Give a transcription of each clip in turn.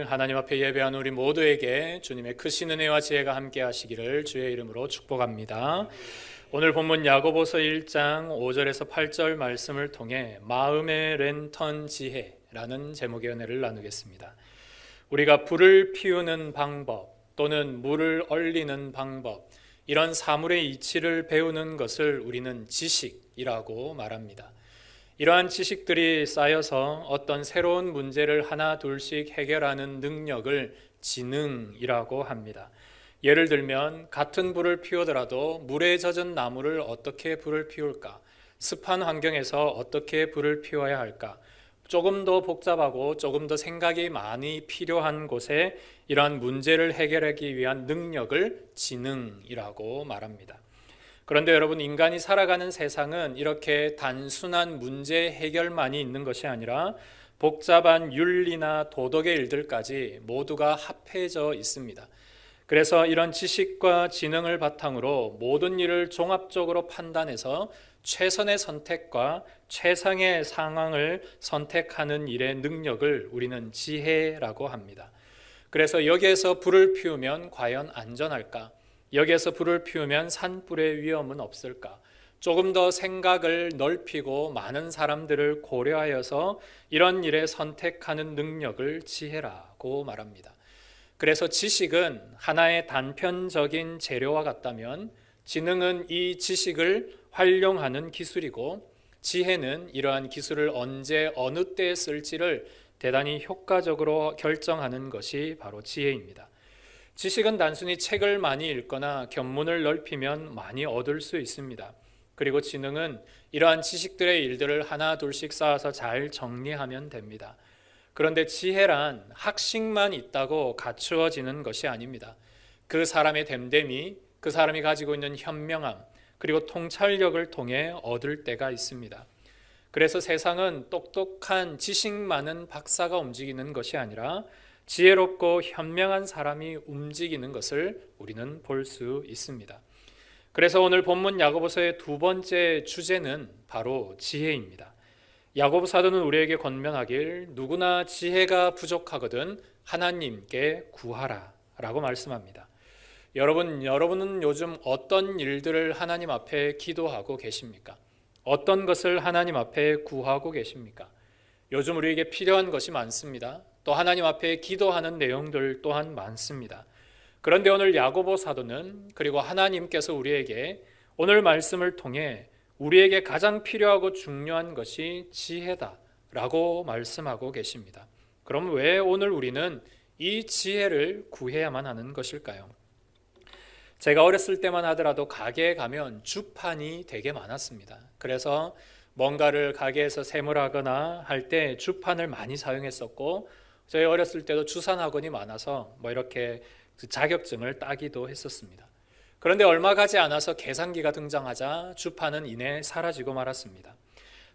오늘 하나님 앞에 예배한 우리 모두에게 주님의 크신 은혜와 지혜가 함께 하시기를 주의 이름으로 축복합니다. 오늘 본문 야고보서 1장 5절에서 8절 말씀을 통해 마음의 랜턴 지혜라는 제목의 은혜를 나누겠습니다. 우리가 불을 피우는 방법 또는 물을 얼리는 방법, 이런 사물의 이치를 배우는 것을 우리는 지식이라고 말합니다. 이러한 지식들이 쌓여서 어떤 새로운 문제를 하나 둘씩 해결하는 능력을 지능이라고 합니다. 예를 들면 같은 불을 피우더라도 물에 젖은 나무를 어떻게 불을 피울까? 습한 환경에서 어떻게 불을 피워야 할까? 조금 더 복잡하고 조금 더 생각이 많이 필요한 곳에 이러한 문제를 해결하기 위한 능력을 지능이라고 말합니다. 그런데 여러분, 인간이 살아가는 세상은 이렇게 단순한 문제 해결만이 있는 것이 아니라 복잡한 윤리나 도덕의 일들까지 모두가 합해져 있습니다. 그래서 이런 지식과 지능을 바탕으로 모든 일을 종합적으로 판단해서 최선의 선택과 최상의 상황을 선택하는 일의 능력을 우리는 지혜라고 합니다. 그래서 여기에서 불을 피우면 과연 안전할까? 여기에서 불을 피우면 산불의 위험은 없을까? 조금 더 생각을 넓히고 많은 사람들을 고려하여서 이런 일에 선택하는 능력을 지혜라고 말합니다. 그래서 지식은 하나의 단편적인 재료와 같다면 지능은 이 지식을 활용하는 기술이고, 지혜는 이러한 기술을 언제 어느 때에 쓸지를 대단히 효과적으로 결정하는 것이 바로 지혜입니다. 지식은 단순히 책을 많이 읽거나 견문을 넓히면 많이 얻을 수 있습니다. 그리고 지능은 이러한 지식들의 일들을 하나 둘씩 쌓아서 잘 정리하면 됩니다. 그런데 지혜란 학식만 있다고 갖추어지는 것이 아닙니다. 그 사람의 됨됨이, 그 사람이 가지고 있는 현명함, 그리고 통찰력을 통해 얻을 때가 있습니다. 그래서 세상은 똑똑한 지식 많은 박사가 움직이는 것이 아니라 지혜롭고 현명한 사람이 움직이는 것을 우리는 볼 수 있습니다. 그래서 오늘 본문 야고보서의 두 번째 주제는 바로 지혜입니다. 야고보 사도는 우리에게 권면하길 누구나 지혜가 부족하거든 하나님께 구하라 라고 말씀합니다. 여러분은 요즘 어떤 일들을 하나님 앞에 기도하고 계십니까? 어떤 것을 하나님 앞에 구하고 계십니까? 요즘 우리에게 필요한 것이 많습니다. 또 하나님 앞에 기도하는 내용들 또한 많습니다. 그런데 오늘 야고보 사도는, 그리고 하나님께서 우리에게 오늘 말씀을 통해 우리에게 가장 필요하고 중요한 것이 지혜다라고 말씀하고 계십니다. 그럼 왜 오늘 우리는 이 지혜를 구해야만 하는 것일까요? 제가 어렸을 때만 하더라도 가게에 가면 주판이 되게 많았습니다. 그래서 뭔가를 가게에서 세무하거나 할 때 주판을 많이 사용했었고, 저희 어렸을 때도 주산학원이 많아서 이렇게 자격증을 따기도 했었습니다. 그런데 얼마 가지 않아서 계산기가 등장하자 주판은 이내 사라지고 말았습니다.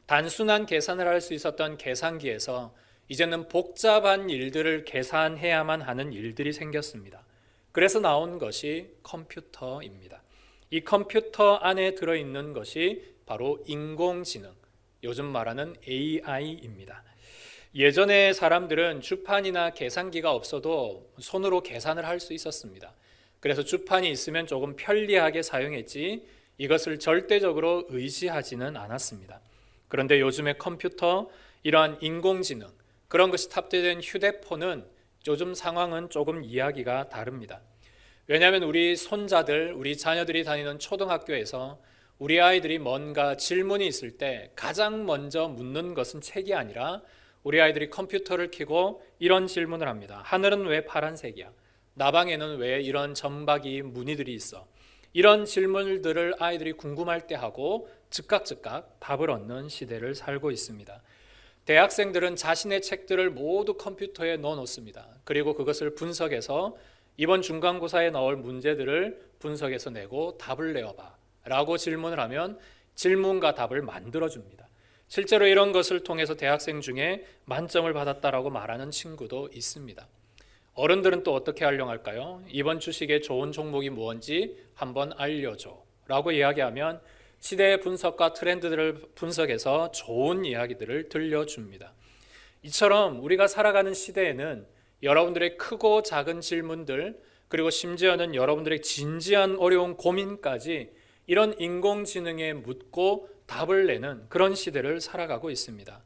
단순한 계산을 할 수 있었던 계산기에서 이제는 복잡한 일들을 계산해야만 하는 일들이 생겼습니다. 그래서 나온 것이 컴퓨터입니다. 이 컴퓨터 안에 들어있는 것이 바로 인공지능, 요즘 말하는 AI입니다. 예전에 사람들은 주판이나 계산기가 없어도 손으로 계산을 할 수 있었습니다. 그래서 주판이 있으면 조금 편리하게 사용했지 이것을 절대적으로 의지하지는 않았습니다. 그런데 요즘의 컴퓨터, 이러한 인공지능, 그런 것이 탑재된 휴대폰은 요즘 상황은 조금 이야기가 다릅니다. 왜냐하면 우리 손자들, 우리 자녀들이 다니는 초등학교에서 우리 아이들이 뭔가 질문이 있을 때 가장 먼저 묻는 것은 책이 아니라 우리 아이들이 컴퓨터를 켜고 이런 질문을 합니다. 하늘은 왜 파란색이야? 나방에는 왜 이런 점박이 무늬들이 있어? 이런 질문들을 아이들이 궁금할 때 하고 즉각 답을 얻는 시대를 살고 있습니다. 대학생들은 자신의 책들을 모두 컴퓨터에 넣어놓습니다. 그리고 그것을 분석해서 이번 중간고사에 나올 문제들을 분석해서 내고 답을 내어봐 라고 질문을 하면 질문과 답을 만들어줍니다. 실제로 이런 것을 통해서 대학생 중에 만점을 받았다라고 말하는 친구도 있습니다. 어른들은 또 어떻게 활용할까요? 이번 주식의 좋은 종목이 뭔지 한번 알려줘 라고 이야기하면 시대의 분석과 트렌드들을 분석해서 좋은 이야기들을 들려줍니다. 이처럼 우리가 살아가는 시대에는 여러분들의 크고 작은 질문들, 그리고 심지어는 여러분들의 진지한 어려운 고민까지 이런 인공지능에 묻고 답을 내는 그런 시대를 살아가고 있습니다.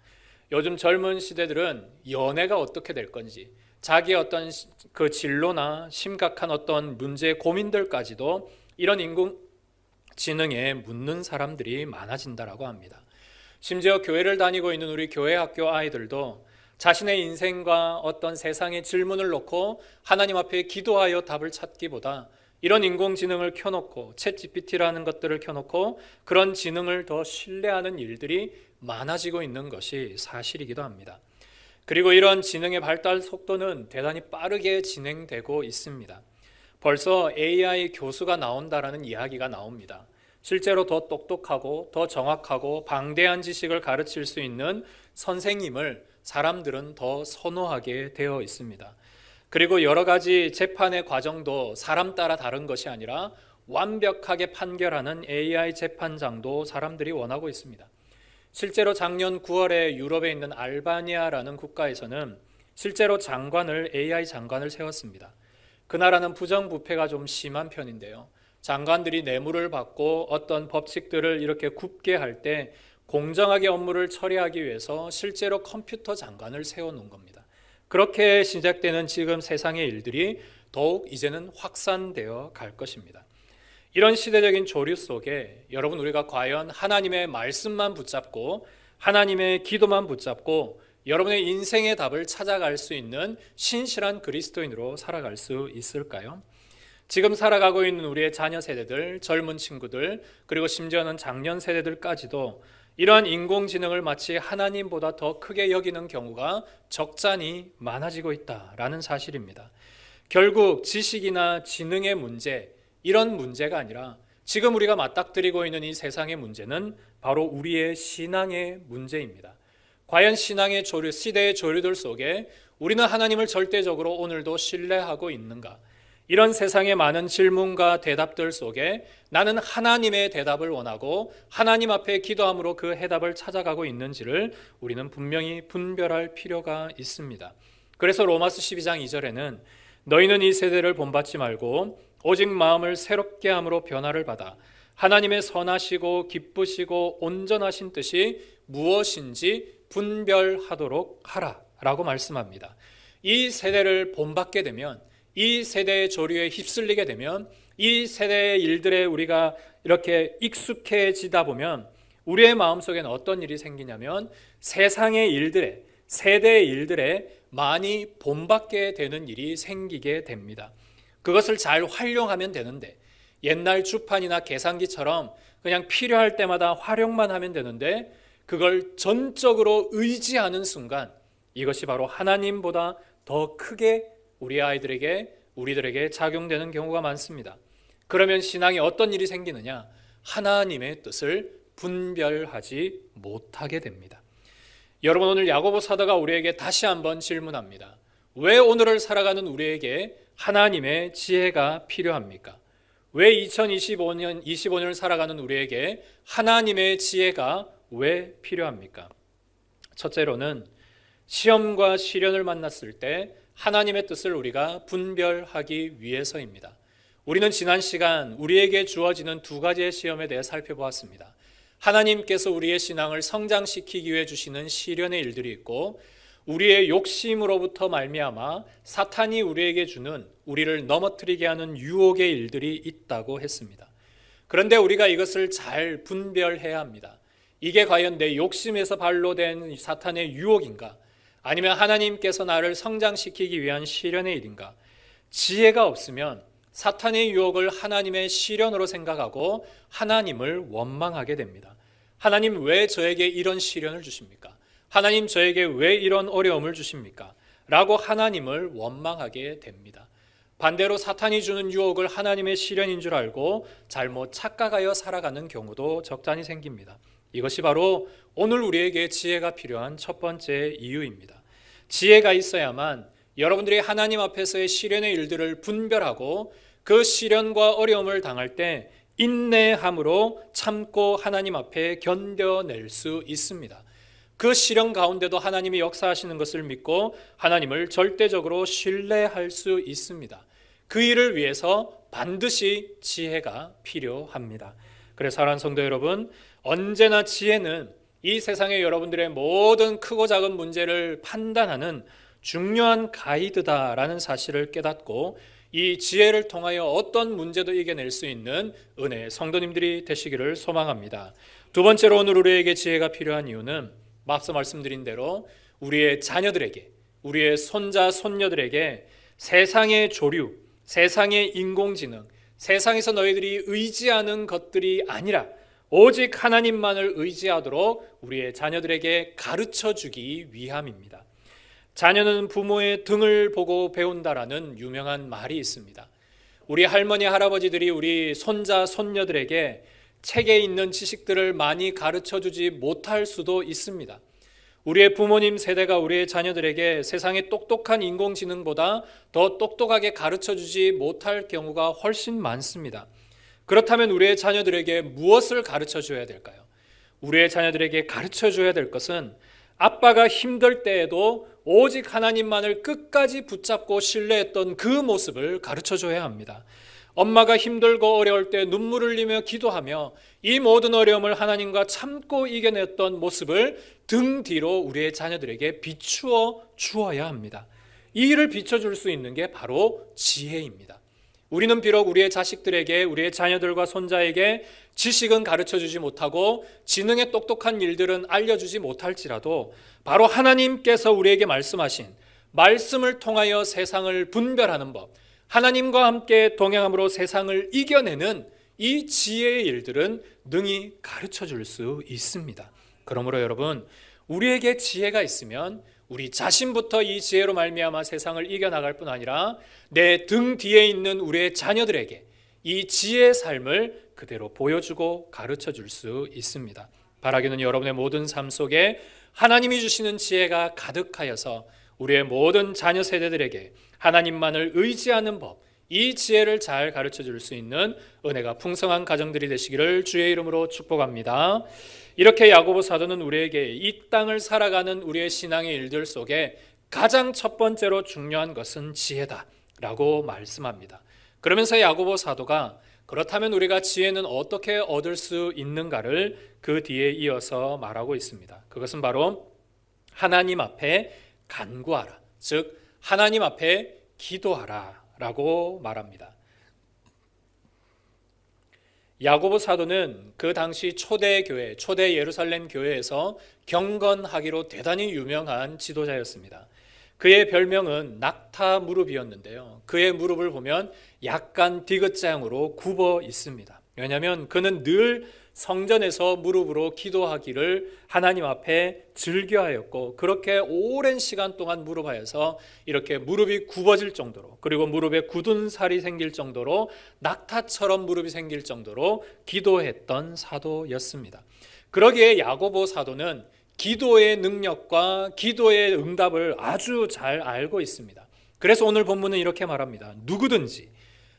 요즘 젊은 시대들은 연애가 어떻게 될 건지, 자기의 어떤 그 진로나 심각한 어떤 문제 고민들까지도 이런 인공지능에 묻는 사람들이 많아진다라고 합니다. 심지어 교회를 다니고 있는 우리 교회 학교 아이들도 자신의 인생과 어떤 세상의 질문을 놓고 하나님 앞에 기도하여 답을 찾기보다 이런 인공지능을 켜놓고 챗GPT라는 것들을 켜놓고 그런 지능을 더 신뢰하는 일들이 많아지고 있는 것이 사실이기도 합니다. 그리고 이런 지능의 발달 속도는 대단히 빠르게 진행되고 있습니다. 벌써 AI 교수가 나온다라는 이야기가 나옵니다. 실제로 더 똑똑하고 더 정확하고 방대한 지식을 가르칠 수 있는 선생님을 사람들은 더 선호하게 되어 있습니다. 그리고 여러 가지 재판의 과정도 사람 따라 다른 것이 아니라 완벽하게 판결하는 AI 재판장도 사람들이 원하고 있습니다. 실제로 작년 9월에 유럽에 있는 알바니아라는 국가에서는 실제로 AI 장관을 세웠습니다. 그 나라는 부정부패가 좀 심한 편인데요. 장관들이 뇌물을 받고 어떤 법칙들을 이렇게 굽게 할 때 공정하게 업무를 처리하기 위해서 실제로 컴퓨터 장관을 세워놓은 겁니다. 그렇게 시작되는 지금 세상의 일들이 더욱 이제는 확산되어 갈 것입니다. 이런 시대적인 조류 속에 여러분, 우리가 과연 하나님의 말씀만 붙잡고 하나님의 기도만 붙잡고 여러분의 인생의 답을 찾아갈 수 있는 신실한 그리스도인으로 살아갈 수 있을까요? 지금 살아가고 있는 우리의 자녀 세대들, 젊은 친구들, 그리고 심지어는 장년 세대들까지도 이러한 인공지능을 마치 하나님보다 더 크게 여기는 경우가 적잖이 많아지고 있다라는 사실입니다. 결국 지식이나 지능의 문제, 이런 문제가 아니라 지금 우리가 맞닥뜨리고 있는 이 세상의 문제는 바로 우리의 신앙의 문제입니다. 과연 신앙의 조류, 시대의 조류들 속에 우리는 하나님을 절대적으로 오늘도 신뢰하고 있는가? 이런 세상의 많은 질문과 대답들 속에 나는 하나님의 대답을 원하고 하나님 앞에 기도함으로 그 해답을 찾아가고 있는지를 우리는 분명히 분별할 필요가 있습니다. 그래서 로마서 12장 2절에는 너희는 이 세대를 본받지 말고 오직 마음을 새롭게 함으로 변화를 받아 하나님의 선하시고 기쁘시고 온전하신 뜻이 무엇인지 분별하도록 하라 라고 말씀합니다. 이 세대를 본받게 되면, 이 세대의 조류에 휩쓸리게 되면, 이 세대의 일들에 우리가 이렇게 익숙해지다 보면 우리의 마음속에는 어떤 일이 생기냐면 세상의 일들에, 세대의 일들에 많이 본받게 되는 일이 생기게 됩니다. 그것을 잘 활용하면 되는데, 옛날 주판이나 계산기처럼 그냥 필요할 때마다 활용만 하면 되는데 그걸 전적으로 의지하는 순간 이것이 바로 하나님보다 더 크게 우리 아이들에게, 우리들에게 작용되는 경우가 많습니다. 그러면 신앙에 어떤 일이 생기느냐? 하나님의 뜻을 분별하지 못하게 됩니다. 여러분, 오늘 야고보 사도가 우리에게 다시 한번 질문합니다. 왜 오늘을 살아가는 우리에게 하나님의 지혜가 필요합니까? 왜 2025년을 살아가는 우리에게 하나님의 지혜가 왜 필요합니까? 첫째로는 시험과 시련을 만났을 때 하나님의 뜻을 우리가 분별하기 위해서입니다. 우리는 지난 시간 우리에게 주어지는 두 가지의 시험에 대해 살펴보았습니다. 하나님께서 우리의 신앙을 성장시키기 위해 주시는 시련의 일들이 있고, 우리의 욕심으로부터 말미암아 사탄이 우리에게 주는, 우리를 넘어뜨리게 하는 유혹의 일들이 있다고 했습니다. 그런데 우리가 이것을 잘 분별해야 합니다. 이게 과연 내 욕심에서 발로된 사탄의 유혹인가? 아니면 하나님께서 나를 성장시키기 위한 시련의 일인가? 지혜가 없으면 사탄의 유혹을 하나님의 시련으로 생각하고 하나님을 원망하게 됩니다. 하나님, 왜 저에게 이런 시련을 주십니까? 하나님, 저에게 왜 이런 어려움을 주십니까? 라고 하나님을 원망하게 됩니다. 반대로 사탄이 주는 유혹을 하나님의 시련인 줄 알고 잘못 착각하여 살아가는 경우도 적잖이 생깁니다. 이것이 바로 오늘 우리에게 지혜가 필요한 첫 번째 이유입니다. 지혜가 있어야만 여러분들이 하나님 앞에서의 시련의 일들을 분별하고 그 시련과 어려움을 당할 때 인내함으로 참고 하나님 앞에 견뎌낼 수 있습니다. 그 시련 가운데도 하나님이 역사하시는 것을 믿고 하나님을 절대적으로 신뢰할 수 있습니다. 그 일을 위해서 반드시 지혜가 필요합니다. 그래서 사랑하는 성도 여러분, 언제나 지혜는 이 세상의 여러분들의 모든 크고 작은 문제를 판단하는 중요한 가이드다라는 사실을 깨닫고 이 지혜를 통하여 어떤 문제도 이겨낼 수 있는 은혜의 성도님들이 되시기를 소망합니다. 두 번째로 오늘 우리에게 지혜가 필요한 이유는 앞서 말씀드린 대로 우리의 자녀들에게, 우리의 손자, 손녀들에게 세상의 조류, 세상의 인공지능, 세상에서 너희들이 의지하는 것들이 아니라 오직 하나님만을 의지하도록 우리의 자녀들에게 가르쳐주기 위함입니다. 자녀는 부모의 등을 보고 배운다라는 유명한 말이 있습니다. 우리 할머니, 할아버지들이 우리 손자, 손녀들에게 책에 있는 지식들을 많이 가르쳐주지 못할 수도 있습니다. 우리의 부모님 세대가 우리의 자녀들에게 세상의 똑똑한 인공지능보다 더 똑똑하게 가르쳐주지 못할 경우가 훨씬 많습니다. 그렇다면 우리의 자녀들에게 무엇을 가르쳐줘야 될까요? 우리의 자녀들에게 가르쳐줘야 될 것은 아빠가 힘들 때에도 오직 하나님만을 끝까지 붙잡고 신뢰했던 그 모습을 가르쳐줘야 합니다. 엄마가 힘들고 어려울 때 눈물을 흘리며 기도하며 이 모든 어려움을 하나님과 참고 이겨냈던 모습을 등 뒤로 우리의 자녀들에게 비추어 주어야 합니다. 이 일을 비춰줄 수 있는 게 바로 지혜입니다. 우리는 비록 우리의 자식들에게, 우리의 자녀들과 손자에게 지식은 가르쳐주지 못하고 지능의 똑똑한 일들은 알려주지 못할지라도 바로 하나님께서 우리에게 말씀하신 말씀을 통하여 세상을 분별하는 법, 하나님과 함께 동행함으로 세상을 이겨내는 이 지혜의 일들은 능히 가르쳐줄 수 있습니다. 그러므로 여러분, 우리에게 지혜가 있으면 우리 자신부터 이 지혜로 말미암아 세상을 이겨나갈 뿐 아니라 내 등 뒤에 있는 우리의 자녀들에게 이 지혜의 삶을 그대로 보여주고 가르쳐줄 수 있습니다. 바라기는 여러분의 모든 삶 속에 하나님이 주시는 지혜가 가득하여서 우리의 모든 자녀 세대들에게 하나님만을 의지하는 법, 이 지혜를 잘 가르쳐줄 수 있는 은혜가 풍성한 가정들이 되시기를 주의 이름으로 축복합니다. 이렇게 야고보 사도는 우리에게 이 땅을 살아가는 우리의 신앙의 일들 속에 가장 첫 번째로 중요한 것은 지혜다라고 말씀합니다. 그러면서 야고보 사도가 그렇다면 우리가 지혜는 어떻게 얻을 수 있는가를 그 뒤에 이어서 말하고 있습니다. 그것은 바로 하나님 앞에 간구하라, 즉 하나님 앞에 기도하라 라고 말합니다. 야고보 사도는 그 당시 초대 교회, 초대 예루살렘 교회에서 경건하기로 대단히 유명한 지도자였습니다. 그의 별명은 낙타 무릎이었는데요. 그의 무릎을 보면 약간 디귿자형으로 굽어 있습니다. 왜냐하면 그는 늘 성전에서 무릎으로 기도하기를 하나님 앞에 즐겨하였고 그렇게 오랜 시간 동안 무릎하여서 이렇게 무릎이 굽어질 정도로, 그리고 무릎에 굳은 살이 생길 정도로 낙타처럼 무릎이 생길 정도로 기도했던 사도였습니다. 그러기에 야고보 사도는 기도의 능력과 기도의 응답을 아주 잘 알고 있습니다. 그래서 오늘 본문은 이렇게 말합니다. 누구든지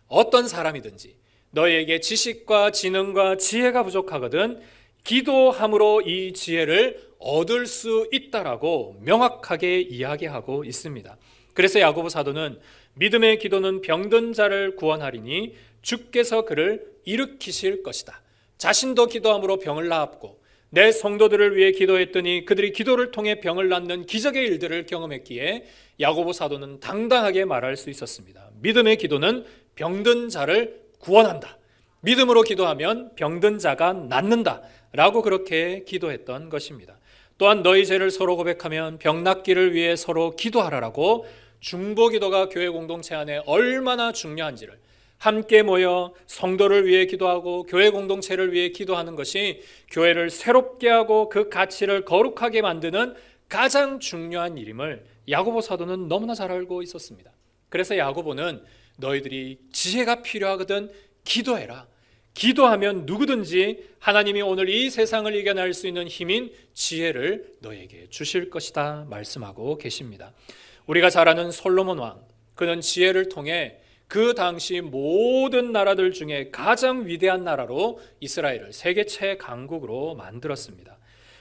어떤 사람이든지 너희에게 지식과 지능과 지혜가 부족하거든 기도함으로 이 지혜를 얻을 수 있다라고 명확하게 이야기하고 있습니다. 그래서 야고보 사도는 믿음의 기도는 병든 자를 구원하리니 주께서 그를 일으키실 것이다. 자신도 기도함으로 병을 나았고 내 성도들을 위해 기도했더니 그들이 기도를 통해 병을 낫는 기적의 일들을 경험했기에 야고보 사도는 당당하게 말할 수 있었습니다. 믿음의 기도는 병든 자를 구원한다. 믿음으로 기도하면 병든 자가 낫는다 라고 그렇게 기도했던 것입니다. 또한 너희 죄를 서로 고백하면 병 낫기를 위해 서로 기도하라라고 중보기도가 교회 공동체 안에 얼마나 중요한지를, 함께 모여 성도를 위해 기도하고 교회 공동체를 위해 기도하는 것이 교회를 새롭게 하고 그 가치를 거룩하게 만드는 가장 중요한 일임을 야고보 사도는 너무나 잘 알고 있었습니다. 그래서 야고보는 너희들이 지혜가 필요하거든 기도해라. 기도하면 누구든지 하나님이 오늘 이 세상을 이겨낼 수 있는 힘인 지혜를 너에게 주실 것이다 말씀하고 계십니다. 우리가 잘 아는 솔로몬 왕, 그는 지혜를 통해 그 당시 모든 나라들 중에 가장 위대한 나라로 이스라엘을 세계 최강국으로 만들었습니다.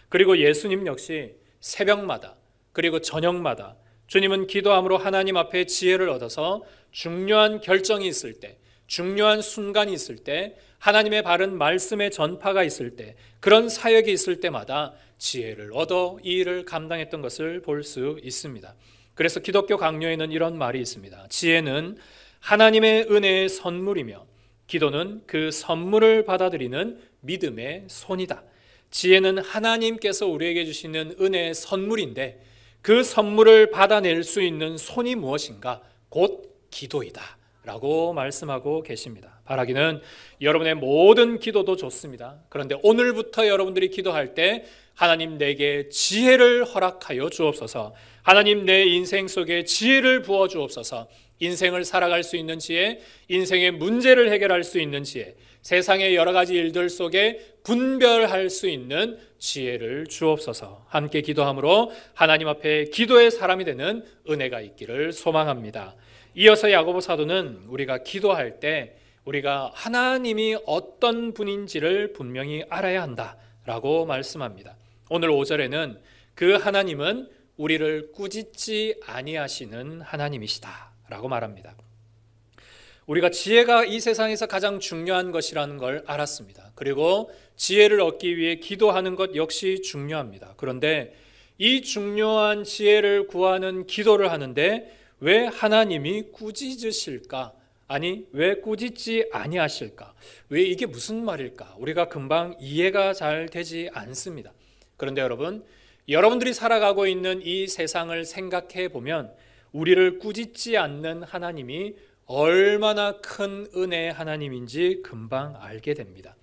그리고 예수님 역시 새벽마다 그리고 저녁마다 주님은 기도함으로 하나님 앞에 지혜를 얻어서 중요한 결정이 있을 때, 중요한 순간이 있을 때, 하나님의 바른 말씀의 전파가 있을 때, 그런 사역이 있을 때마다 지혜를 얻어 이 일을 감당했던 것을 볼 수 있습니다. 그래서 기독교 강요에는 이런 말이 있습니다. 지혜는 하나님의 은혜의 선물이며 기도는 그 선물을 받아들이는 믿음의 손이다. 지혜는 하나님께서 우리에게 주시는 은혜의 선물인데 그 선물을 받아낼 수 있는 손이 무엇인가? 곧 기도이다 라고 말씀하고 계십니다. 바라기는 여러분의 모든 기도도 좋습니다. 그런데 오늘부터 여러분들이 기도할 때 하나님 내게 지혜를 허락하여 주옵소서, 하나님 내 인생 속에 지혜를 부어 주옵소서, 인생을 살아갈 수 있는 지혜, 인생의 문제를 해결할 수 있는 지혜, 세상의 여러 가지 일들 속에 분별할 수 있는 지혜를 주옵소서. 함께 기도함으로 하나님 앞에 기도의 사람이 되는 은혜가 있기를 소망합니다. 이어서 야고보 사도는 우리가 기도할 때 우리가 하나님이 어떤 분인지를 분명히 알아야 한다라고 말씀합니다. 오늘 5절에는 그 하나님은 우리를 꾸짖지 아니하시는 하나님이시다라고 말합니다. 우리가 지혜가 이 세상에서 가장 중요한 것이라는 걸 알았습니다. 그리고 지혜를 얻기 위해 기도하는 것 역시 중요합니다. 그런데 이 중요한 지혜를 구하는 기도를 하는데 왜 하나님이 꾸짖으실까? 아니, 왜 꾸짖지 아니하실까? 왜 이게 무슨 말일까? 우리가 금방 이해가 잘 되지 않습니다. 그런데 여러분들이 살아가고 있는 이 세상을 생각해 보면 우리를 꾸짖지 않는 하나님이 얼마나 큰 은혜의 하나님인지 금방 알게 됩니다.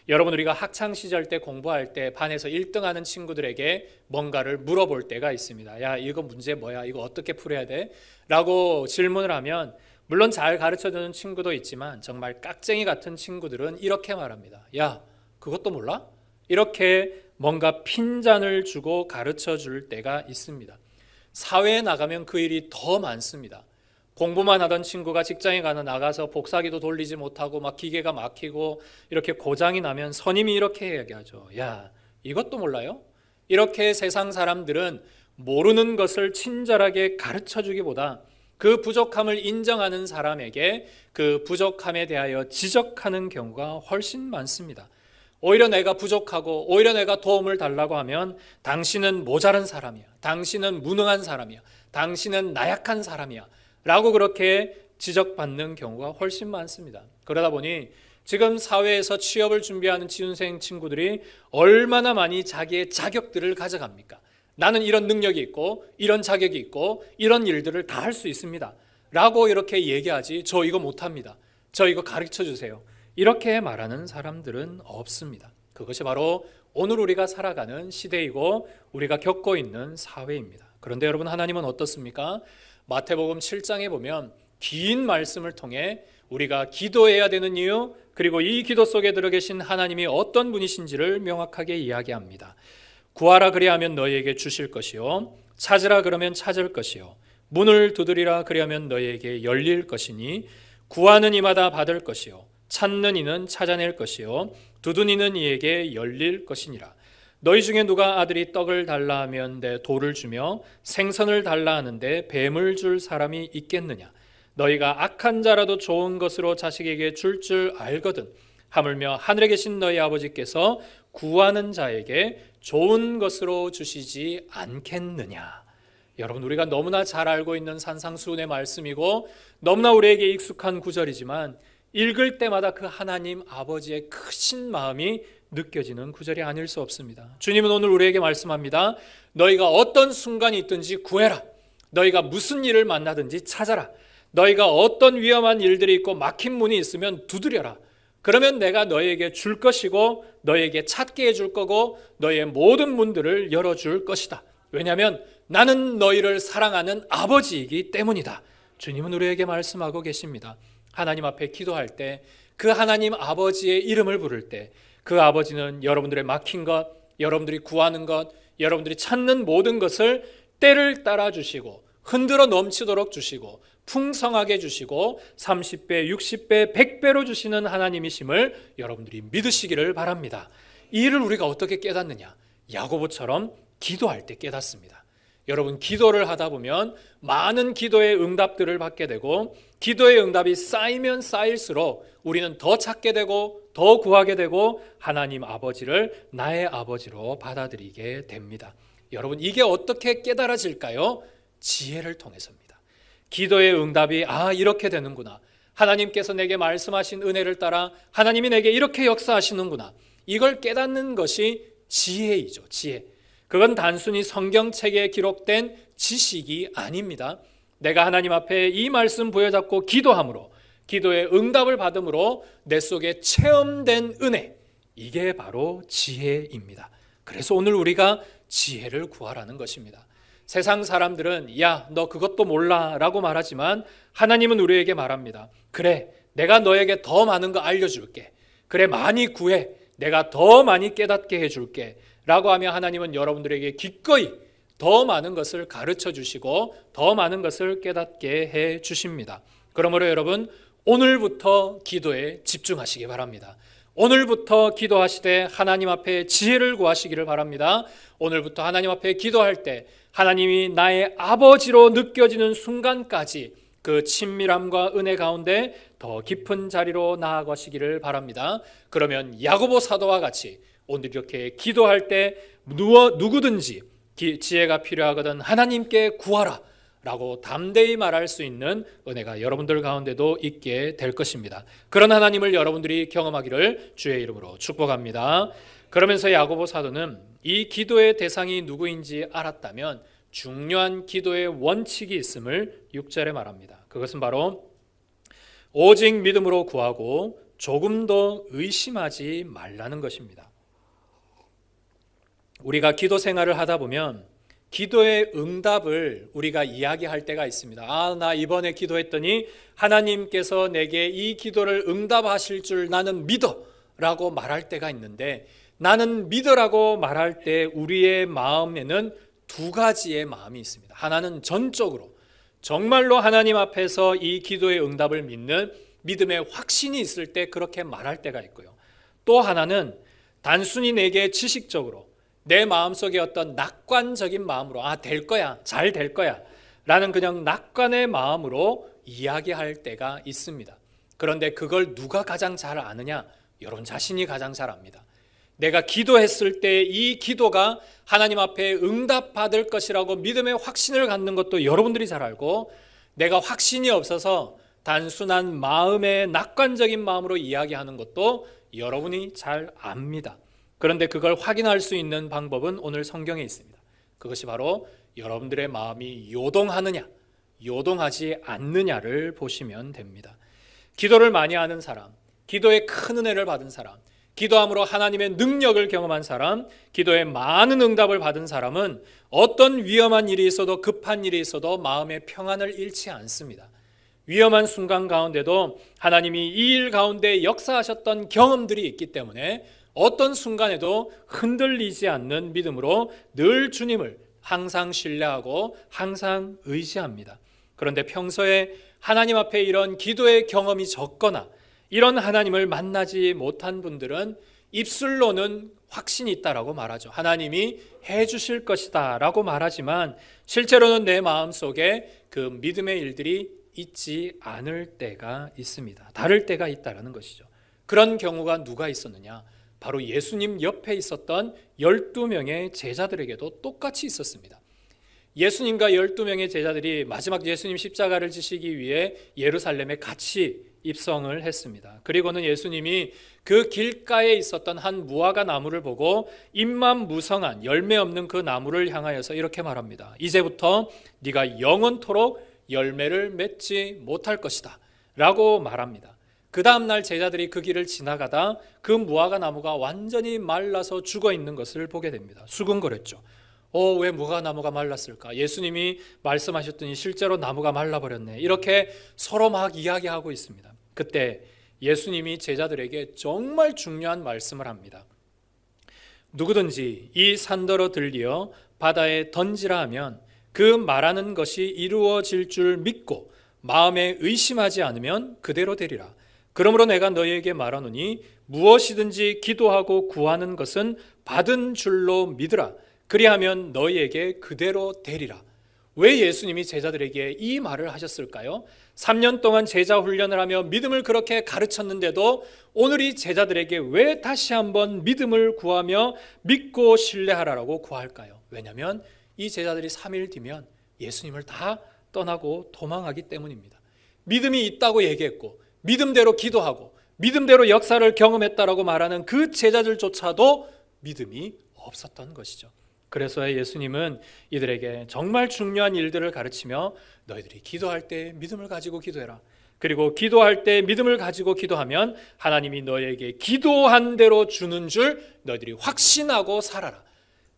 여러분, 우리가 학창시절 때 공부할 때 반에서 1등하는 친구들에게 뭔가를 물어볼 때가 있습니다. 야, 이거 문제 뭐야? 이거 어떻게 풀어야 돼? 라고 질문을 하면 물론 잘 가르쳐주는 친구도 있지만 정말 깍쟁이 같은 친구들은 이렇게 말합니다. 야, 그것도 몰라? 이렇게 뭔가 핀잔을 주고 가르쳐 줄 때가 있습니다. 사회에 나가면 그 일이 더 많습니다. 공부만 하던 친구가 직장에 나가서 복사기도 돌리지 못하고 막 기계가 막히고 이렇게 고장이 나면 선임이 이렇게 얘기하죠. 야, 이것도 몰라요? 이렇게 세상 사람들은 모르는 것을 친절하게 가르쳐 주기보다 그 부족함을 인정하는 사람에게 그 부족함에 대하여 지적하는 경우가 훨씬 많습니다. 오히려 내가 부족하고 오히려 내가 도움을 달라고 하면 당신은 모자란 사람이야, 당신은 무능한 사람이야, 당신은 나약한 사람이야 라고 그렇게 지적받는 경우가 훨씬 많습니다. 그러다 보니 지금 사회에서 취업을 준비하는 지원생 친구들이 얼마나 많이 자기의 자격들을 가져갑니까? 나는 이런 능력이 있고 이런 자격이 있고 이런 일들을 다 할 수 있습니다 라고 이렇게 얘기하지, 저 이거 못합니다, 저 이거 가르쳐 주세요, 이렇게 말하는 사람들은 없습니다. 그것이 바로 오늘 우리가 살아가는 시대이고 우리가 겪고 있는 사회입니다. 그런데 여러분, 하나님은 어떻습니까? 마태복음 7장에 보면 긴 말씀을 통해 우리가 기도해야 되는 이유, 그리고 이 기도 속에 들어계신 하나님이 어떤 분이신지를 명확하게 이야기합니다. 구하라 그리하면 너희에게 주실 것이요, 찾으라 그러면 찾을 것이요, 문을 두드리라 그리하면 너희에게 열릴 것이니 구하는 이마다 받을 것이요, 찾는 이는 찾아낼 것이요, 두드리는 이에게 열릴 것이니라. 너희 중에 누가 아들이 떡을 달라 하면 내 돌을 주며 생선을 달라 하는데 뱀을 줄 사람이 있겠느냐? 너희가 악한 자라도 좋은 것으로 자식에게 줄 알거든. 하물며 하늘에 계신 너희 아버지께서 구하는 자에게 좋은 것으로 주시지 않겠느냐? 여러분, 우리가 너무나 잘 알고 있는 산상수훈의 말씀이고 너무나 우리에게 익숙한 구절이지만 읽을 때마다 그 하나님 아버지의 크신 마음이 느껴지는 구절이 아닐 수 없습니다. 주님은 오늘 우리에게 말씀합니다. 너희가 어떤 순간이 있든지 구해라. 너희가 무슨 일을 만나든지 찾아라. 너희가 어떤 위험한 일들이 있고 막힌 문이 있으면 두드려라. 그러면 내가 너희에게 줄 것이고 너희에게 찾게 해줄 거고 너희의 모든 문들을 열어줄 것이다. 왜냐하면 나는 너희를 사랑하는 아버지이기 때문이다. 주님은 우리에게 말씀하고 계십니다. 하나님 앞에 기도할 때, 그 하나님 아버지의 이름을 부를 때 그 아버지는 여러분들의 막힌 것, 여러분들이 구하는 것, 여러분들이 찾는 모든 것을 때를 따라 주시고 흔들어 넘치도록 주시고 풍성하게 주시고 30배, 60배, 100배로 주시는 하나님이심을 여러분들이 믿으시기를 바랍니다. 이 일을 우리가 어떻게 깨닫느냐? 야고보처럼 기도할 때 깨닫습니다. 여러분, 기도를 하다 보면 많은 기도의 응답들을 받게 되고, 기도의 응답이 쌓이면 쌓일수록 우리는 더 찾게 되고 더 구하게 되고 하나님 아버지를 나의 아버지로 받아들이게 됩니다. 여러분, 이게 어떻게 깨달아질까요? 지혜를 통해서입니다. 기도의 응답이 이렇게 되는구나, 하나님께서 내게 말씀하신 은혜를 따라 하나님이 내게 이렇게 역사하시는구나, 이걸 깨닫는 것이 지혜이죠. 지혜. 그건 단순히 성경책에 기록된 지식이 아닙니다. 내가 하나님 앞에 이 말씀 부여잡고 기도함으로, 기도의 응답을 받음으로 내 속에 체험된 은혜, 이게 바로 지혜입니다. 그래서 오늘 우리가 지혜를 구하라는 것입니다. 세상 사람들은 야, 너 그것도 몰라 라고 말하지만 하나님은 우리에게 말합니다. 그래, 내가 너에게 더 많은 거 알려줄게. 그래, 많이 구해. 내가 더 많이 깨닫게 해줄게 라고 하며 하나님은 여러분들에게 기꺼이 더 많은 것을 가르쳐 주시고 더 많은 것을 깨닫게 해 주십니다. 그러므로 여러분, 오늘부터 기도에 집중하시기 바랍니다. 오늘부터 기도하시되 하나님 앞에 지혜를 구하시기를 바랍니다. 오늘부터 하나님 앞에 기도할 때 하나님이 나의 아버지로 느껴지는 순간까지 그 친밀함과 은혜 가운데 더 깊은 자리로 나아가시기를 바랍니다. 그러면 야고보 사도와 같이 오늘 이렇게 기도할 때 누구든지 지혜가 필요하거든 하나님께 구하라 라고 담대히 말할 수 있는 은혜가 여러분들 가운데도 있게 될 것입니다. 그런 하나님을 여러분들이 경험하기를 주의 이름으로 축복합니다. 그러면서 야고보 사도는 이 기도의 대상이 누구인지 알았다면 중요한 기도의 원칙이 있음을 6절에 말합니다. 그것은 바로 오직 믿음으로 구하고 조금 더 의심하지 말라는 것입니다. 우리가 기도 생활을 하다 보면 기도의 응답을 우리가 이야기할 때가 있습니다. 나 이번에 기도했더니 하나님께서 내게 이 기도를 응답하실 줄 나는 믿어 라고 말할 때가 있는데, 나는 믿으라고 말할 때 우리의 마음에는 두 가지의 마음이 있습니다. 하나는 전적으로 정말로 하나님 앞에서 이 기도의 응답을 믿는 믿음의 확신이 있을 때 그렇게 말할 때가 있고요. 또 하나는 단순히 내게 지식적으로 내 마음속에 어떤 낙관적인 마음으로 될 거야, 잘 될 거야 라는 그냥 낙관의 마음으로 이야기할 때가 있습니다. 그런데 그걸 누가 가장 잘 아느냐? 여러분 자신이 가장 잘 압니다. 내가 기도했을 때 이 기도가 하나님 앞에 응답받을 것이라고 믿음의 확신을 갖는 것도 여러분들이 잘 알고, 내가 확신이 없어서 단순한 마음의 낙관적인 마음으로 이야기하는 것도 여러분이 잘 압니다. 그런데 그걸 확인할 수 있는 방법은 오늘 성경에 있습니다. 그것이 바로 여러분들의 마음이 요동하느냐, 요동하지 않느냐를 보시면 됩니다. 기도를 많이 하는 사람, 기도에 큰 은혜를 받은 사람, 기도함으로 하나님의 능력을 경험한 사람, 기도에 많은 응답을 받은 사람은 어떤 위험한 일이 있어도 급한 일이 있어도 마음의 평안을 잃지 않습니다. 위험한 순간 가운데도 하나님이 이 일 가운데 역사하셨던 경험들이 있기 때문에 어떤 순간에도 흔들리지 않는 믿음으로 늘 주님을 항상 신뢰하고 항상 의지합니다. 그런데 평소에 하나님 앞에 이런 기도의 경험이 적거나 이런 하나님을 만나지 못한 분들은 입술로는 확신이 있다라고 말하죠. 하나님이 해주실 것이다 라고 말하지만 실제로는 내 마음속에 그 믿음의 일들이 있지 않을 때가 있습니다. 다를 때가 있다는 것이죠. 그런 경우가 누가 있었느냐? 바로 예수님 옆에 있었던 12명의 제자들에게도 똑같이 있었습니다. 예수님과 12명의 제자들이 마지막 예수님 십자가를 지시기 위해 예루살렘에 같이 입성을 했습니다. 그리고는 예수님이 그 길가에 있었던 한 무화과 나무를 보고 잎만 무성한 열매 없는 그 나무를 향하여서 이렇게 말합니다. 이제부터 네가 영원토록 열매를 맺지 못할 것이다 라고 말합니다. 그 다음날 제자들이 그 길을 지나가다 그 무화과 나무가 완전히 말라서 죽어 있는 것을 보게 됩니다. 수군거렸죠. 왜 무화과 나무가 말랐을까? 예수님이 말씀하셨더니 실제로 나무가 말라버렸네. 이렇게 서로 막 이야기하고 있습니다. 그때 예수님이 제자들에게 정말 중요한 말씀을 합니다. 누구든지 이 산더러 들리어 바다에 던지라 하면 그 말하는 것이 이루어질 줄 믿고 마음에 의심하지 않으면 그대로 되리라. 그러므로 내가 너희에게 말하노니 무엇이든지 기도하고 구하는 것은 받은 줄로 믿으라. 그리하면 너희에게 그대로 되리라. 왜 예수님이 제자들에게 이 말을 하셨을까요? 3년 동안 제자 훈련을 하며 믿음을 그렇게 가르쳤는데도 오늘 이 제자들에게 왜 다시 한번 믿음을 구하며 믿고 신뢰하라고 구할까요? 왜냐하면 이 제자들이 3일 뒤면 예수님을 다 떠나고 도망하기 때문입니다. 믿음이 있다고 얘기했고 믿음대로 기도하고 믿음대로 역사를 경험했다라고 말하는 그 제자들조차도 믿음이 없었던 것이죠. 그래서 예수님은 이들에게 정말 중요한 일들을 가르치며 너희들이 기도할 때 믿음을 가지고 기도해라. 그리고 기도할 때 믿음을 가지고 기도하면 하나님이 너희에게 기도한 대로 주는 줄 너희들이 확신하고 살아라.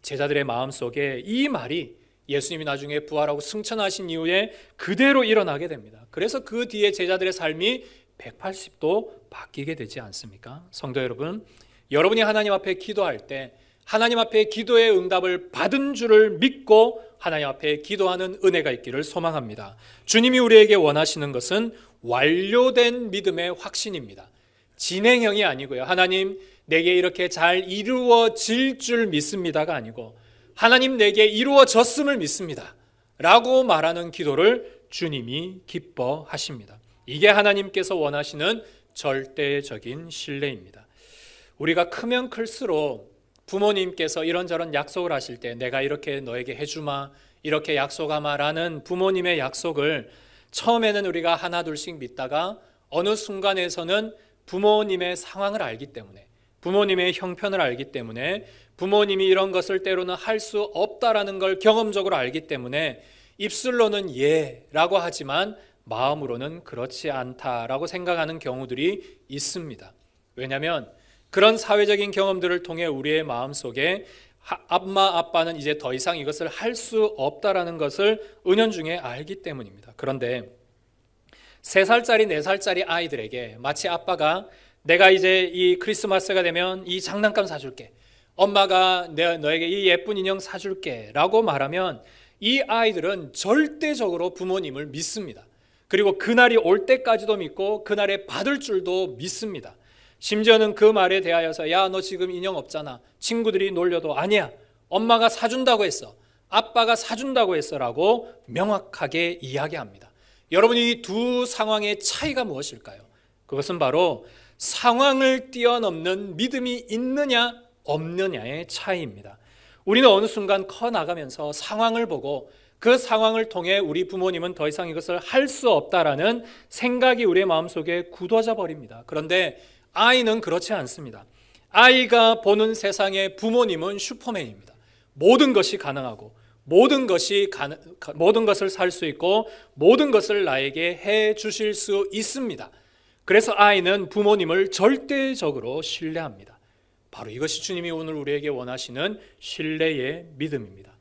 제자들의 마음속에 이 말이 예수님이 나중에 부활하고 승천하신 이후에 그대로 일어나게 됩니다. 그래서 그 뒤에 제자들의 삶이 180도 바뀌게 되지 않습니까? 성도 여러분, 여러분이 하나님 앞에 기도할 때 하나님 앞에 기도의 응답을 받은 줄을 믿고 하나님 앞에 기도하는 은혜가 있기를 소망합니다. 주님이 우리에게 원하시는 것은 완료된 믿음의 확신입니다. 진행형이 아니고요. 하나님 내게 이렇게 잘 이루어질 줄 믿습니다가 아니고 하나님 내게 이루어졌음을 믿습니다 라고 말하는 기도를 주님이 기뻐하십니다. 이게 하나님께서 원하시는 절대적인 신뢰입니다. 우리가 크면 클수록 부모님께서 이런저런 약속을 하실 때 내가 이렇게 너에게 해주마, 이렇게 약속하마라는 부모님의 약속을 처음에는 우리가 하나 둘씩 믿다가 어느 순간에서는 부모님의 상황을 알기 때문에, 부모님의 형편을 알기 때문에, 부모님이 이런 것을 때로는 할 수 없다라는 걸 경험적으로 알기 때문에 입술로는 예라고 하지만 마음으로는 그렇지 않다라고 생각하는 경우들이 있습니다. 왜냐하면 그런 사회적인 경험들을 통해 우리의 마음속에 엄마 아빠는 이제 더 이상 이것을 할 수 없다라는 것을 은연중에 알기 때문입니다. 그런데 3살짜리 4살짜리 아이들에게 마치 아빠가 내가 이제 이 크리스마스가 되면 이 장난감 사줄게, 엄마가 너에게 이 예쁜 인형 사줄게 라고 말하면 이 아이들은 절대적으로 부모님을 믿습니다. 그리고 그날이 올 때까지도 믿고 그날에 받을 줄도 믿습니다. 심지어는 그 말에 대하여서 야, 너 지금 인형 없잖아, 친구들이 놀려도 아니야, 엄마가 사준다고 했어, 아빠가 사준다고 했어 라고 명확하게 이야기합니다. 여러분, 이 두 상황의 차이가 무엇일까요? 그것은 바로 상황을 뛰어넘는 믿음이 있느냐 없느냐의 차이입니다. 우리는 어느 순간 커나가면서 상황을 보고 그 상황을 통해 우리 부모님은 더 이상 이것을 할 수 없다라는 생각이 우리의 마음속에 굳어져 버립니다. 그런데 아이는 그렇지 않습니다. 아이가 보는 세상의 부모님은 슈퍼맨입니다. 모든 것이 가능하고 모든 것을 살 수 있고 모든 것을 나에게 해 주실 수 있습니다. 그래서 아이는 부모님을 절대적으로 신뢰합니다. 바로 이것이 주님이 오늘 우리에게 원하시는 신뢰의 믿음입니다.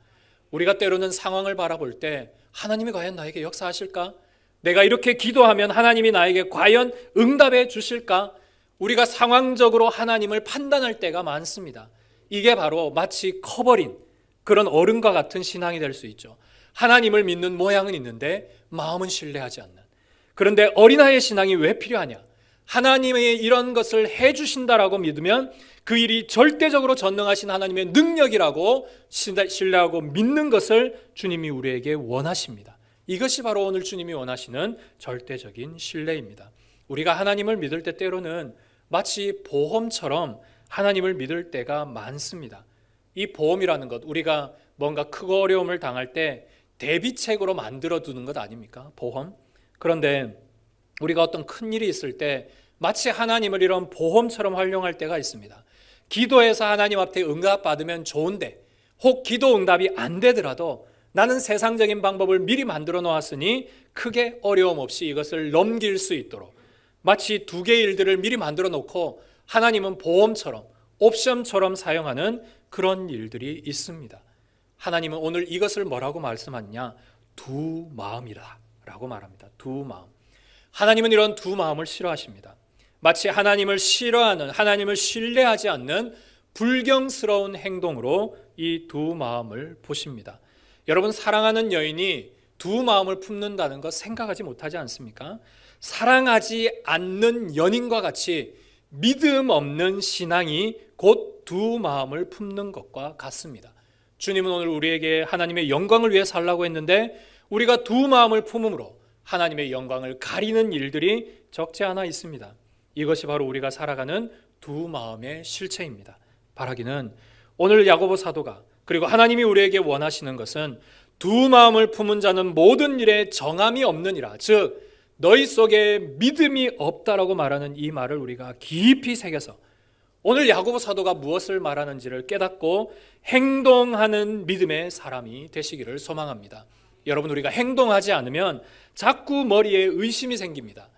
우리가 때로는 상황을 바라볼 때 하나님이 과연 나에게 역사하실까? 내가 이렇게 기도하면 하나님이 나에게 과연 응답해 주실까? 우리가 상황적으로 하나님을 판단할 때가 많습니다. 이게 바로 마치 커버린 그런 어른과 같은 신앙이 될 수 있죠. 하나님을 믿는 모양은 있는데 마음은 신뢰하지 않는. 그런데 어린아이의 신앙이 왜 필요하냐? 하나님의 이런 것을 해주신다라고 믿으면 그 일이 절대적으로 전능하신 하나님의 능력이라고 신뢰하고 믿는 것을 주님이 우리에게 원하십니다. 이것이 바로 오늘 주님이 원하시는 절대적인 신뢰입니다. 우리가 하나님을 믿을 때 때로는 마치 보험처럼 하나님을 믿을 때가 많습니다. 이 보험이라는 것, 우리가 뭔가 크고 어려움을 당할 때 대비책으로 만들어 두는 것 아닙니까? 보험. 그런데 우리가 어떤 큰 일이 있을 때 마치 하나님을 이런 보험처럼 활용할 때가 있습니다. 기도해서 하나님 앞에 응답받으면 좋은데 혹 기도 응답이 안 되더라도 나는 세상적인 방법을 미리 만들어 놓았으니 크게 어려움 없이 이것을 넘길 수 있도록 마치 두 개의 일들을 미리 만들어 놓고 하나님은 보험처럼 옵션처럼 사용하는 그런 일들이 있습니다. 하나님은 오늘 이것을 뭐라고 말씀하느냐? 두 마음이라 라고 말합니다. 두 마음. 하나님은 이런 두 마음을 싫어하십니다. 마치 하나님을 싫어하는, 하나님을 신뢰하지 않는 불경스러운 행동으로 이 두 마음을 보십니다. 여러분, 사랑하는 여인이 두 마음을 품는다는 것 생각하지 못하지 않습니까? 사랑하지 않는 연인과 같이 믿음 없는 신앙이 곧 두 마음을 품는 것과 같습니다. 주님은 오늘 우리에게 하나님의 영광을 위해 살라고 했는데 우리가 두 마음을 품음으로 하나님의 영광을 가리는 일들이 적지 않아 있습니다. 이것이 바로 우리가 살아가는 두 마음의 실체입니다. 바라기는 오늘 야고보 사도가 그리고 하나님이 우리에게 원하시는 것은 두 마음을 품은 자는 모든 일에 정함이 없느니라, 즉 너희 속에 믿음이 없다라고 말하는 이 말을 우리가 깊이 새겨서 오늘 야고보 사도가 무엇을 말하는지를 깨닫고 행동하는 믿음의 사람이 되시기를 소망합니다. 여러분, 우리가 행동하지 않으면 자꾸 머리에 의심이 생깁니다.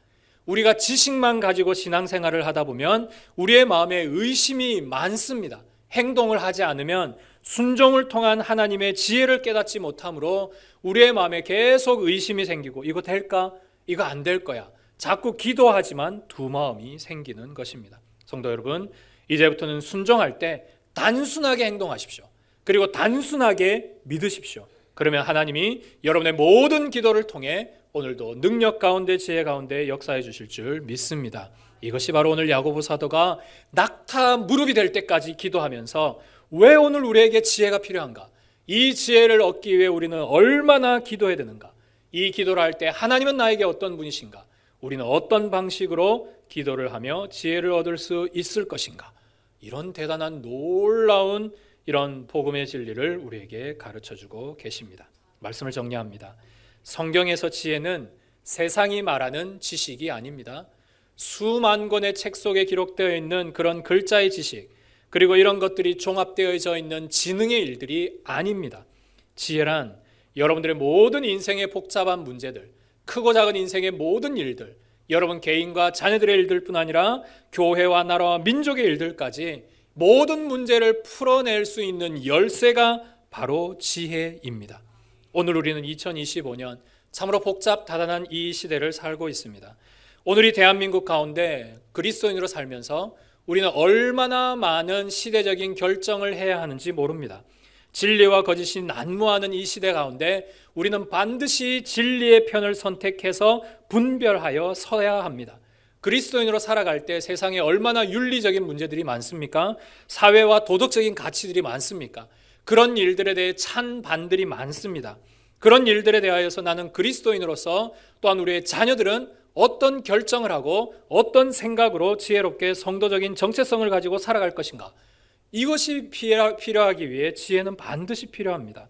우리가 지식만 가지고 신앙생활을 하다 보면 우리의 마음에 의심이 많습니다. 행동을 하지 않으면 순종을 통한 하나님의 지혜를 깨닫지 못하므로 우리의 마음에 계속 의심이 생기고 이거 될까? 이거 안 될 거야. 자꾸 기도하지만 두 마음이 생기는 것입니다. 성도 여러분, 이제부터는 순종할 때 단순하게 행동하십시오. 그리고 단순하게 믿으십시오. 그러면 하나님이 여러분의 모든 기도를 통해 오늘도 능력 가운데 지혜 가운데 역사해 주실 줄 믿습니다. 이것이 바로 오늘 야고보 사도가 낙타 무릎이 될 때까지 기도하면서 왜 오늘 우리에게 지혜가 필요한가? 이 지혜를 얻기 위해 우리는 얼마나 기도해야 되는가? 이 기도를 할 때 하나님은 나에게 어떤 분이신가? 우리는 어떤 방식으로 기도를 하며 지혜를 얻을 수 있을 것인가? 이런 대단한 놀라운 이런 복음의 진리를 우리에게 가르쳐주고 계십니다. 말씀을 정리합니다. 성경에서 지혜는 세상이 말하는 지식이 아닙니다. 수만 권의 책 속에 기록되어 있는 그런 글자의 지식, 그리고 이런 것들이 종합되어져 있는 지능의 일들이 아닙니다. 지혜란 여러분들의 모든 인생의 복잡한 문제들, 크고 작은 인생의 모든 일들, 여러분 개인과 자녀들의 일들뿐 아니라 교회와 나라와 민족의 일들까지 모든 문제를 풀어낼 수 있는 열쇠가 바로 지혜입니다. 오늘 우리는 2025년 참으로 복잡다단한 이 시대를 살고 있습니다. 오늘 이 대한민국 가운데 그리스도인으로 살면서 우리는 얼마나 많은 시대적인 결정을 해야 하는지 모릅니다. 진리와 거짓이 난무하는 이 시대 가운데 우리는 반드시 진리의 편을 선택해서 분별하여 서야 합니다. 그리스도인으로 살아갈 때 세상에 얼마나 윤리적인 문제들이 많습니까? 사회와 도덕적인 가치들이 많습니까? 그런 일들에 대해 찬반들이 많습니다. 그런 일들에 대하여서 나는 그리스도인으로서 또한 우리의 자녀들은 어떤 결정을 하고 어떤 생각으로 지혜롭게 성도적인 정체성을 가지고 살아갈 것인가? 이것이 필요하기 위해 지혜는 반드시 필요합니다.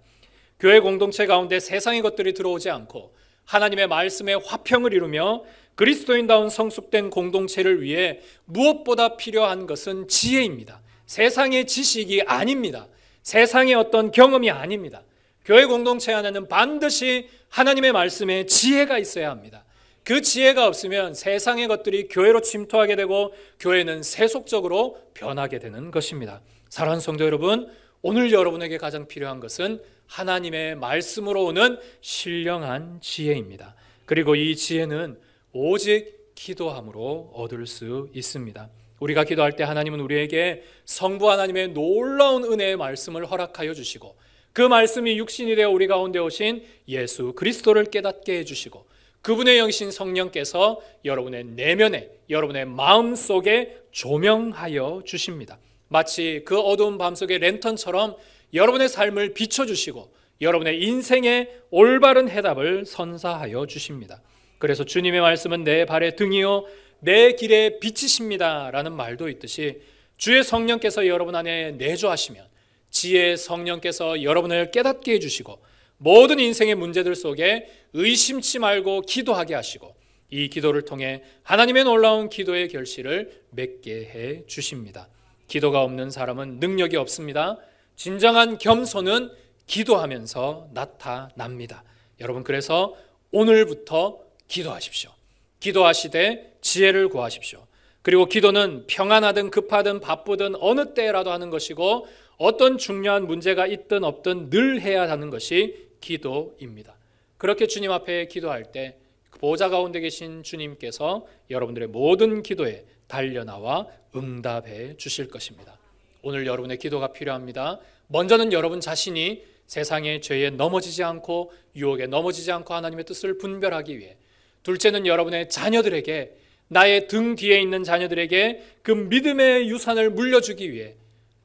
교회 공동체 가운데 세상의 것들이 들어오지 않고 하나님의 말씀에 화평을 이루며 그리스도인다운 성숙된 공동체를 위해 무엇보다 필요한 것은 지혜입니다. 세상의 지식이 아닙니다. 세상의 어떤 경험이 아닙니다. 교회 공동체 안에는 반드시 하나님의 말씀에 지혜가 있어야 합니다. 그 지혜가 없으면 세상의 것들이 교회로 침투하게 되고 교회는 세속적으로 변하게 되는 것입니다. 사랑하는 성도 여러분, 오늘 여러분에게 가장 필요한 것은 하나님의 말씀으로 오는 신령한 지혜입니다. 그리고 이 지혜는 오직 기도함으로 얻을 수 있습니다. 우리가 기도할 때 하나님은 우리에게 성부 하나님의 놀라운 은혜의 말씀을 허락하여 주시고 그 말씀이 육신이 되어 우리 가운데 오신 예수 그리스도를 깨닫게 해주시고 그분의 영신 성령께서 여러분의 내면에, 여러분의 마음속에 조명하여 주십니다. 마치 그 어두운 밤속의 랜턴처럼 여러분의 삶을 비춰주시고 여러분의 인생의 올바른 해답을 선사하여 주십니다. 그래서 주님의 말씀은 내 발의 등이요 내 길의 빛이십니다 라는 말도 있듯이 주의 성령께서 여러분 안에 내주하시면 지혜의 성령께서 여러분을 깨닫게 해주시고 모든 인생의 문제들 속에 의심치 말고 기도하게 하시고 이 기도를 통해 하나님의 놀라운 기도의 결실을 맺게 해 주십니다. 기도가 없는 사람은 능력이 없습니다. 진정한 겸손은 기도하면서 나타납니다. 여러분, 그래서 오늘부터 기도하십시오. 기도하시되 지혜를 구하십시오. 그리고 기도는 평안하든 급하든 바쁘든 어느 때라도 하는 것이고 어떤 중요한 문제가 있든 없든 늘 해야 하는 것이 기도입니다. 그렇게 주님 앞에 기도할 때 보좌 가운데 계신 주님께서 여러분들의 모든 기도에 달려나와 응답해 주실 것입니다. 오늘 여러분의 기도가 필요합니다. 먼저는 여러분 자신이 세상의 죄에 넘어지지 않고 유혹에 넘어지지 않고 하나님의 뜻을 분별하기 위해, 둘째는 여러분의 자녀들에게, 나의 등 뒤에 있는 자녀들에게 그 믿음의 유산을 물려주기 위해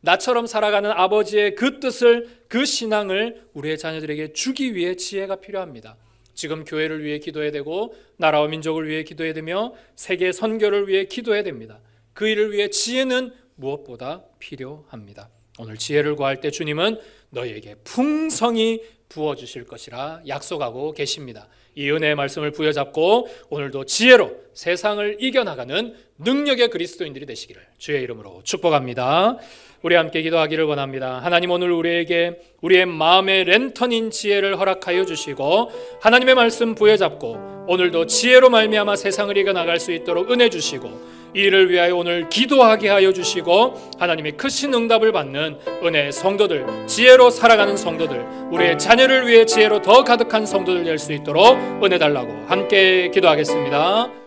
나처럼 살아가는 아버지의 그 뜻을, 그 신앙을 우리의 자녀들에게 주기 위해 지혜가 필요합니다. 지금 교회를 위해 기도해야 되고 나라와 민족을 위해 기도해야 되며 세계 선교를 위해 기도해야 됩니다. 그 일을 위해 지혜는 무엇보다 필요합니다. 오늘 지혜를 구할 때 주님은 너희에게 풍성히 부어주실 것이라 약속하고 계십니다. 이 은혜의 말씀을 부여잡고 오늘도 지혜로 세상을 이겨나가는 능력의 그리스도인들이 되시기를 주의 이름으로 축복합니다. 우리 함께 기도하기를 원합니다. 하나님, 오늘 우리에게 우리의 마음의 랜턴인 지혜를 허락하여 주시고 하나님의 말씀 부여잡고 오늘도 지혜로 말미암아 세상을 이겨나갈 수 있도록 은혜 주시고 이 일을 위하여 오늘 기도하게 하여 주시고 하나님의 크신 응답을 받는 은혜의 성도들, 지혜로 살아가는 성도들, 우리의 자녀를 위해 지혜로 더 가득한 성도들 될 수 있도록 은혜 달라고 함께 기도하겠습니다.